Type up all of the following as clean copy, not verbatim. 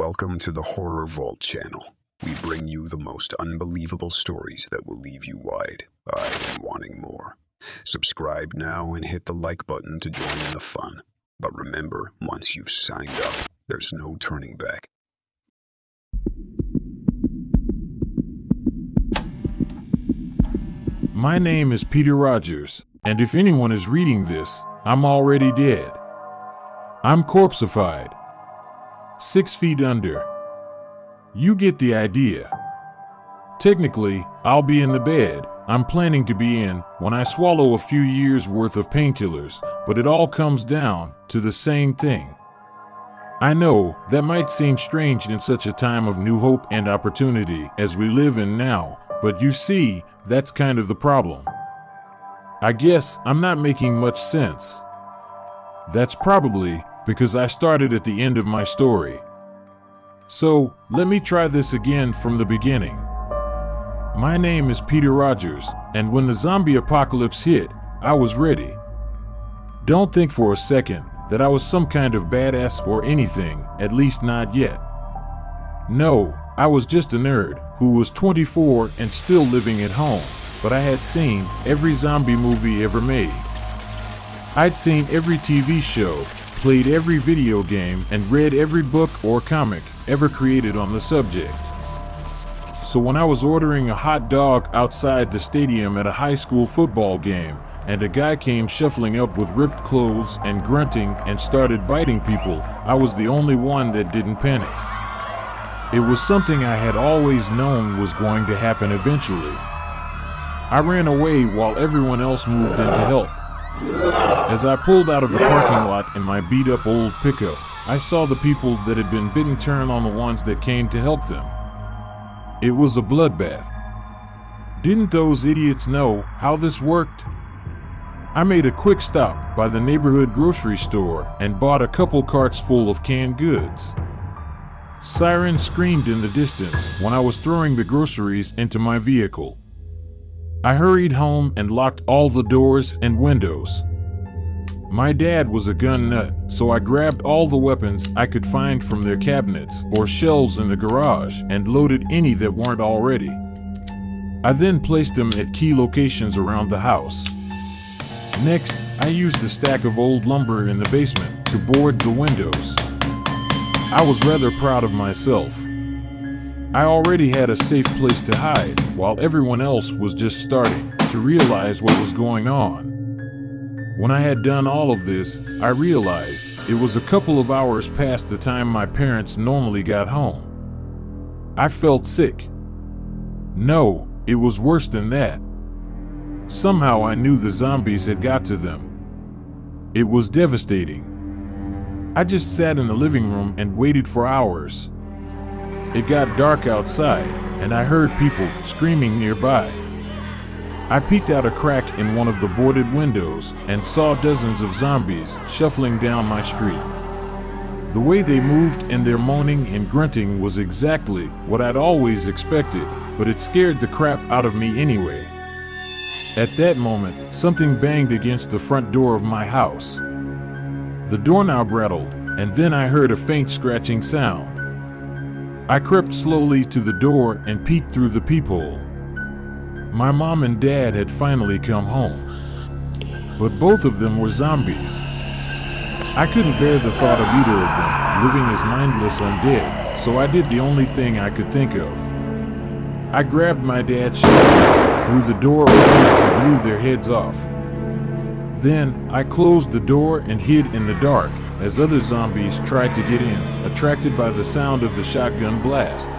Welcome to the Horror Vault channel. We bring you the most unbelievable stories that will leave you wide-eyed and wanting more. Subscribe now and hit the like button to join in the fun. But remember, once you've signed up, there's no turning back. My name is Peter Rogers, and if anyone is reading this, I'm already dead. I'm corpseified. 6 feet under. You get the idea. Technically, I'll be in the bed I'm planning to be in when I swallow a few years' worth of painkillers, but it all comes down to the same thing. I know that might seem strange in such a time of new hope and opportunity as we live in now, but you see, that's kind of the problem. I guess I'm not making much sense. That's probably because I started at the end of my story. So, let me try this again from the beginning. My name is Peter Rogers, and when the zombie apocalypse hit, I was ready. Don't think for a second that I was some kind of badass or anything, at least not yet. No, I was just a nerd who was 24 and still living at home, but I had seen every zombie movie ever made. I'd seen every TV show, played every video game, and read every book or comic ever created on the subject. So when I was ordering a hot dog outside the stadium at a high school football game, and a guy came shuffling up with ripped clothes and grunting and started biting people, I was the only one that didn't panic. It was something I had always known was going to happen eventually. I ran away while everyone else moved in to help. As I pulled out of the parking lot in my beat-up old pickup, I saw the people that had been bitten turn on the ones that came to help them. It was a bloodbath. Didn't those idiots know how this worked? I made a quick stop by the neighborhood grocery store and bought a couple carts full of canned goods. Sirens screamed in the distance when I was throwing the groceries into my vehicle. I hurried home and locked all the doors and windows. My dad was a gun nut, so I grabbed all the weapons I could find from their cabinets or shelves in the garage and loaded any that weren't already. I then placed them at key locations around the house. Next, I used a stack of old lumber in the basement to board the windows. I was rather proud of myself. I already had a safe place to hide, while everyone else was just starting to realize what was going on. When I had done all of this, I realized it was a couple of hours past the time my parents normally got home. I felt sick. No, it was worse than that. Somehow I knew the zombies had got to them. It was devastating. I just sat in the living room and waited for hours. It got dark outside, and I heard people screaming nearby. I peeked out a crack in one of the boarded windows and saw dozens of zombies shuffling down my street. The way they moved and their moaning and grunting was exactly what I'd always expected, but it scared the crap out of me anyway. At that moment, something banged against the front door of my house. The doorknob rattled, and then I heard a faint scratching sound. I crept slowly to the door and peeked through the peephole. My mom and dad had finally come home, but both of them were zombies. I couldn't bear the thought of either of them living as mindless undead, so I did the only thing I could think of. I grabbed my dad's shotgun, threw the door open, and blew their heads off. Then I closed the door and hid in the dark as other zombies tried to get in, attracted by the sound of the shotgun blast.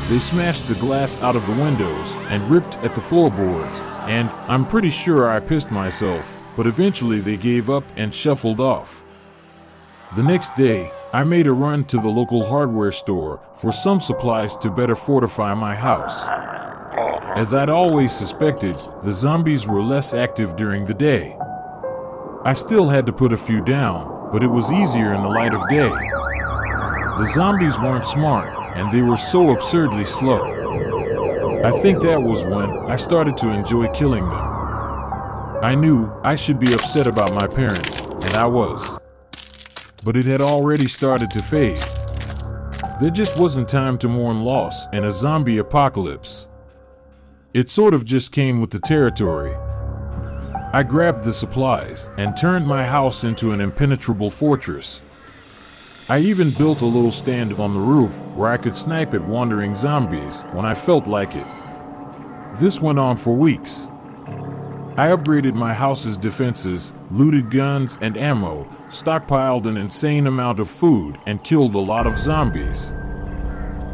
They smashed the glass out of the windows and ripped at the floorboards, and I'm pretty sure I pissed myself, but eventually they gave up and shuffled off. The next day, I made a run to the local hardware store for some supplies to better fortify my house. As I'd always suspected, the zombies were less active during the day. I still had to put a few down, but it was easier in the light of day. The zombies weren't smart, and they were so absurdly slow. I think that was when I started to enjoy killing them. I knew I should be upset about my parents, and I was. But it had already started to fade. There just wasn't time to mourn loss in a zombie apocalypse. It sort of just came with the territory. I grabbed the supplies and turned my house into an impenetrable fortress. I even built a little stand on the roof where I could snipe at wandering zombies when I felt like it. This went on for weeks. I upgraded my house's defenses, looted guns and ammo, stockpiled an insane amount of food, and killed a lot of zombies.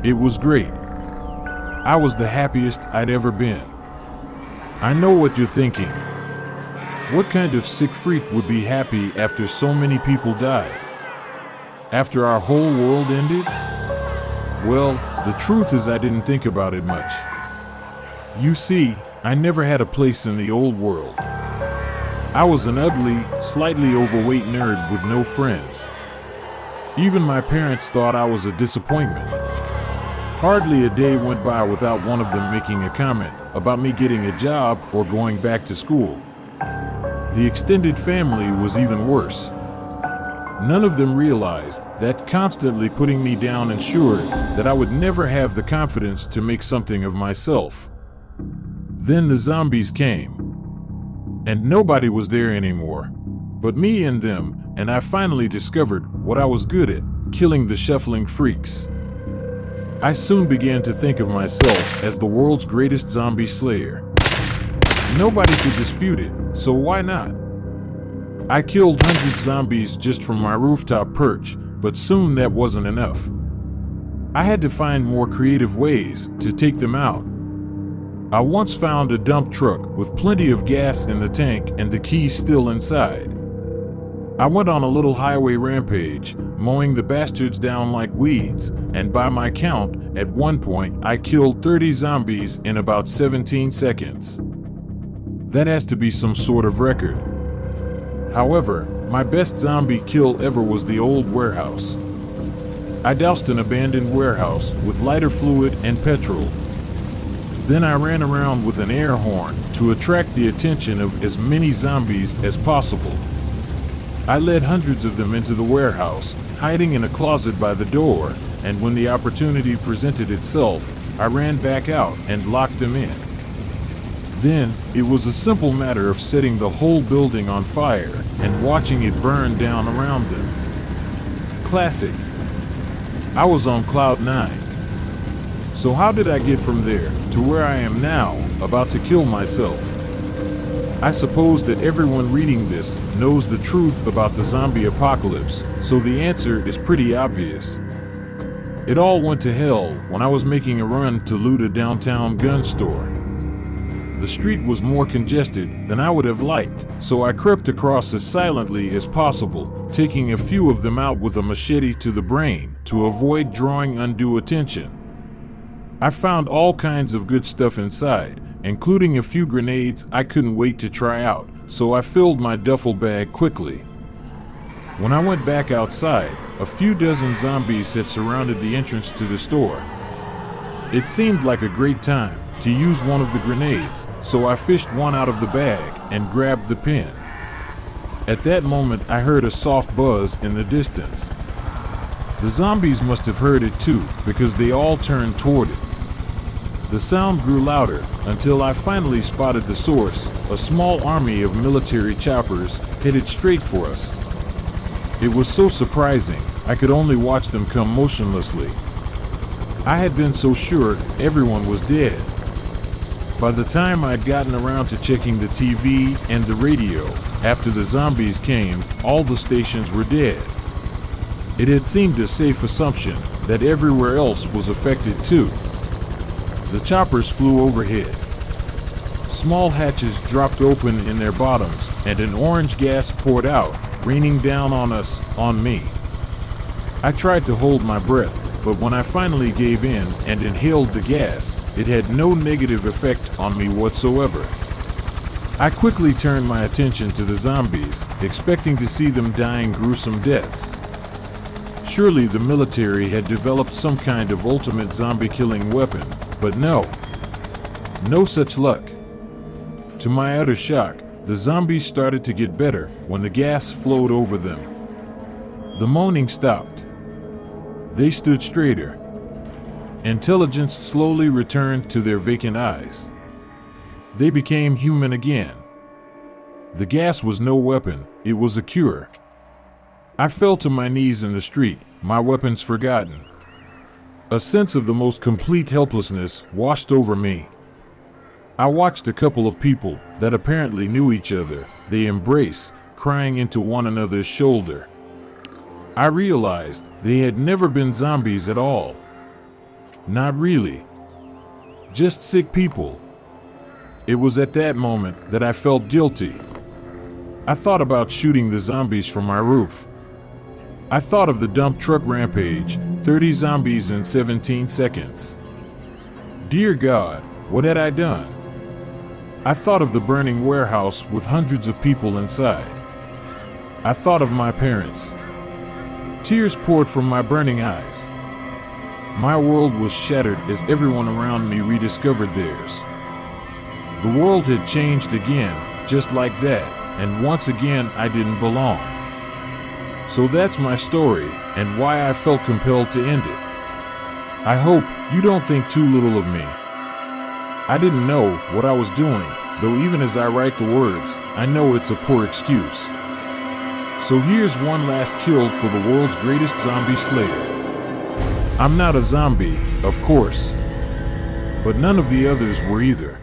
It was great. I was the happiest I'd ever been. I know what you're thinking. What kind of sick freak would be happy after so many people died? After our whole world ended? Well, the truth is I didn't think about it much. You see, I never had a place in the old world. I was an ugly, slightly overweight nerd with no friends. Even my parents thought I was a disappointment. Hardly a day went by without one of them making a comment about me getting a job or going back to school. The extended family was even worse. None of them realized that constantly putting me down ensured that I would never have the confidence to make something of myself. Then the zombies came, and nobody was there anymore, but me and them, and I finally discovered what I was good at, killing the shuffling freaks. I soon began to think of myself as the world's greatest zombie slayer. Nobody could dispute it, so why not? I killed hundreds of zombies just from my rooftop perch, but soon that wasn't enough. I had to find more creative ways to take them out. I once found a dump truck with plenty of gas in the tank and the keys still inside. I went on a little highway rampage, mowing the bastards down like weeds, and by my count, at one point I killed 30 zombies in about 17 seconds. That has to be some sort of record. However, my best zombie kill ever was the old warehouse. I doused an abandoned warehouse with lighter fluid and petrol. Then I ran around with an air horn to attract the attention of as many zombies as possible. I led hundreds of them into the warehouse, hiding in a closet by the door, and when the opportunity presented itself, I ran back out and locked them in. Then, it was a simple matter of setting the whole building on fire and watching it burn down around them. Classic. I was on cloud 9. So how did I get from there to where I am now, about to kill myself? I suppose that everyone reading this knows the truth about the zombie apocalypse, so the answer is pretty obvious. It all went to hell when I was making a run to loot a downtown gun store. The street was more congested than I would have liked, so I crept across as silently as possible, taking a few of them out with a machete to the brain to avoid drawing undue attention. I found all kinds of good stuff inside, including a few grenades I couldn't wait to try out, so I filled my duffel bag quickly. When I went back outside, a few dozen zombies had surrounded the entrance to the store. It seemed like a great time to use one of the grenades, so I fished one out of the bag and grabbed the pin. At that moment, I heard a soft buzz in the distance. The zombies must have heard it too, because they all turned toward it. The sound grew louder until I finally spotted the source, a small army of military choppers headed straight for us. It was so surprising, I could only watch them come motionlessly. I had been so sure everyone was dead. By the time I'd gotten around to checking the TV and the radio, after the zombies came, all the stations were dead. It had seemed a safe assumption that everywhere else was affected too. The choppers flew overhead. Small hatches dropped open in their bottoms, and an orange gas poured out, raining down on us, on me. I tried to hold my breath, but when I finally gave in and inhaled the gas, it had no negative effect on me whatsoever. I quickly turned my attention to the zombies, expecting to see them dying gruesome deaths. Surely the military had developed some kind of ultimate zombie-killing weapon, but no. No such luck. To my utter shock, the zombies started to get better when the gas flowed over them. The moaning stopped. They stood straighter. Intelligence slowly returned to their vacant eyes. They became human again. The gas was no weapon, it was a cure. I fell to my knees in the street, my weapons forgotten. A sense of the most complete helplessness washed over me. I watched a couple of people that apparently knew each other. They embraced, crying into one another's shoulder. I realized they had never been zombies at all. Not really. Just sick people. It was at that moment that I felt guilty. I thought about shooting the zombies from my roof. I thought of the dump truck rampage, 30 zombies in 17 seconds. Dear God, what had I done? I thought of the burning warehouse with hundreds of people inside. I thought of my parents. Tears poured from my burning eyes. My world was shattered as everyone around me rediscovered theirs. The world had changed again, just like that, and once again I didn't belong. So that's my story, and why I felt compelled to end it. I hope you don't think too little of me. I didn't know what I was doing, though even as I write the words, I know it's a poor excuse. So here's one last kill for the world's greatest zombie slayer. I'm not a zombie, of course, but none of the others were either.